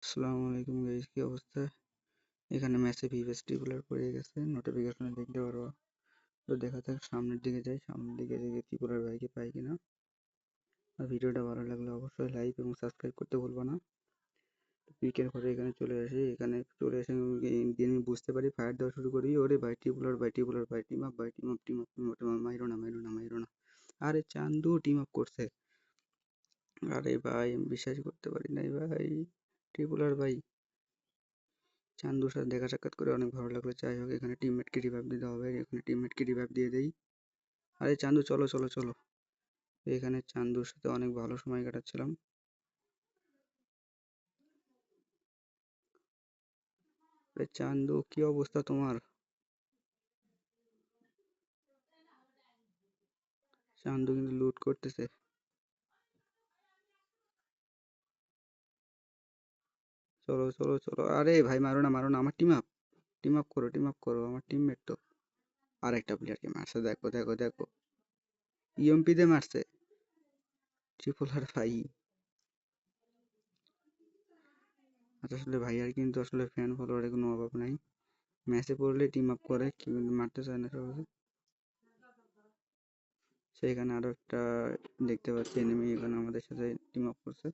আসসালামু আলাইকুম গাইস, কি অবস্থা? এখানে ম্যাসিভ ফেস্টিভ্যাল পড়ে গেছে, নোটিফিকেশনে দেখতে পারবো। তো দেখা যাক, সামনের দিকে যাই, সামনের দিকে দেখি ত্রিপুরার ভাইকে পাই কিনা। আর ভিডিওটা ভালো লাগলে অবশ্যই লাইক এবং সাবস্ক্রাইব করতে ভুলবো না। পিকের পরে এখানে চলে আসি, এখানে চলে এসে আমি বুঝতে পারি, ফায়ার দেওয়া শুরু করি। ওরে ভাই, টিপুলার ভাই টিম আপ, ভাই team up, team up, team up, মাইরো না, মাইরো না, মাইরো না। আরে চান্দু টিম আপ করছে। আরে ভাই, আমি বিশ্বাস করতে পারি নাই ভাই। টিপুলার ভাই, চান্দুর সাথে দেখা সাক্ষাৎ করে অনেক ভালো লাগলো। যাই হোক, এখানে টিমমেটকে রিভাইভ দিতে হবে, এখানে টিমমেটকে রিভাইভ দিয়ে দেই। আরে চান্দু, চলো চলো চলো। এখানে চান্দুর সাথে অনেক ভালো সময় কাটাচ্ছিলাম। আরে চান্দু, কি অবস্থা তোমার? চান্দু কিন্তু লুট করতেছে। চলো চলো চলো, আরে ভাই মারো না, মারো না, আমার টিম আপ, টিম আপ করো, টিম আপ করো, আমার টিমমেট তো। আর একটা প্লেয়ারকে মারছে, দেখো দেখো দেখো, ইএমপি দিয়ে মারছে। ট্রিপল আর ভাই। আচ্ছা, আসলে ভাইয়ার কিন্তু আসলে ফ্যান ফলোয়ারের কোনো অভাব নাই। ম্যাচে পড়লে টিম আপ করে, কিন্তু মারতে চায় না সহজে। সেখানে আরো একটা দেখতে পাচ্ছি এনিমি এখানে আমাদের সাথে টিম আপ করছে।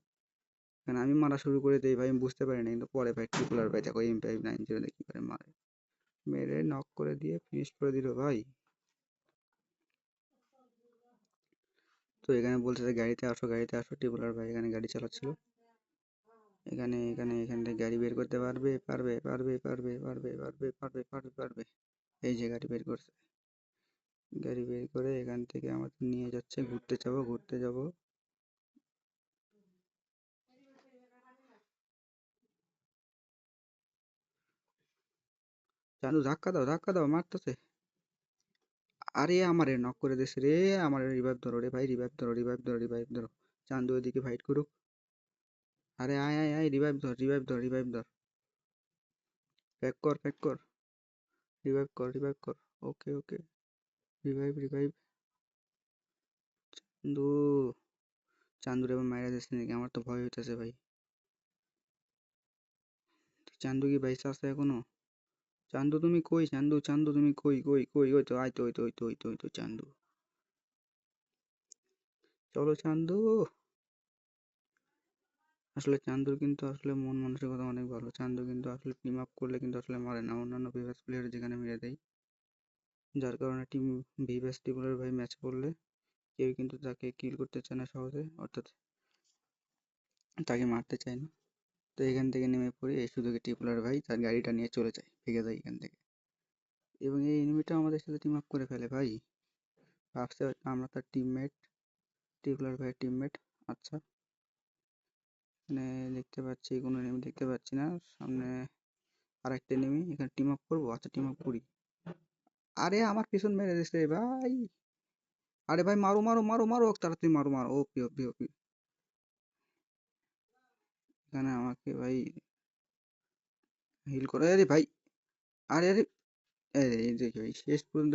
এখানে আমি মারা শুরু করে দিই ভাই, আমি বুঝতে পারি না, কিন্তু পরে ভাই ট্রিপুলার ভাই দেখো M590 দিয়ে কি করে মারে। মেরে নক করে দিয়ে ফিনিশ করে দিল ভাই। তো এখানে বলতেছে গাড়িতে আসো, গাড়িতে আসো। ট্রিপুলার ভাই এখানে গাড়ি চালাচ্ছিল। এখানে এখানে এখান থেকে গাড়ি বের করতে পারবে, পারবে পারবে পারবে পারবে পারবে পারবে পারবে পারবে। এই যে গাড়ি বের করছে। গাড়ি বের করে এখান থেকে আমাদের নিয়ে যাচ্ছে, ঘুরতে যাবো, ঘুরতে যাবো। চান্দু ধাক্কা দাও, মারতেছে। আরে আমারে নক করে দিস রে। আমার রিভাইভ ধরো রে ভাই, রিভাইভ ধরো, রিভাইভ ধরো, রিভাইভ ধরো। চান্দু ওইদিকে ফাইট করুক। আরে আয় আয় আয়, রিভাইভ ধর, রিভাইভ ধর, রিভাইভ ধর। প্যাক কর, প্যাক কর। রিভাইভ কর, রিভাইভ কর। ওকে ওকে। Revive revive. চান্দু, চান্দুর এবার মাইরা দিস নাকি? আমার তো ভয় হইতেছে ভাই। চান্দু কি বাইসা আছে এখনো? চান্দু তুমি কই? চান্দু, চান্দু তুমি কই কই কই? ওই তো, আয় তো, ওই তো, ওই তো, ওই তো, ওই তো চান্দু। চলো চান্দু। আসলে চান্দুর কিন্তু আসলে মন মানসিকতা অনেক ভালো। চান্দু কিন্তু আসলে টিম আপ করলে কিন্তু আসলে মারে না, অন্যান্য প্রিভিয়াস প্লেয়ার যেখানে মেরে দেয়। যার কারণে টিম ভিভাস টিপুলার ভাই ম্যাচ পড়লে কেউ কিন্তু তাকে কিল করতে চায় না সহজে, অর্থাৎ তাকে মারতে চায় না। তো এখান থেকে নেমে পড়ি, এই সুযোগে টিপুলার ভাই তার গাড়িটা নিয়ে চলে যায়, ভেগে যায় এখান থেকে। এবং এই এনিমিটা আমাদের সাথে টিম আপ করে ফেলে ভাই। ভাবছে আমরা তার টিমমেট, টিপুলার ভাইয়ের টিমমেট। আচ্ছা, এখানে দেখতে পাচ্ছি কোনো এনিমি দেখতে পাচ্ছি না সামনে। আর একটা এনিমি, এখানে টিম আপ করবো। আচ্ছা, টিম আপ করি। আরে আমার পিছন মেরে দিচ্ছে ভাই। আরে ভাই, মারো মারো মারো মারো, তাড়াতাড়ি মারো মারো। ওপি ওপি ওপি। এখানে আমাকে ভাই হিল করে, আরে ভাই। আরে আরে, এই দেখো, এই শেষ পর্যন্ত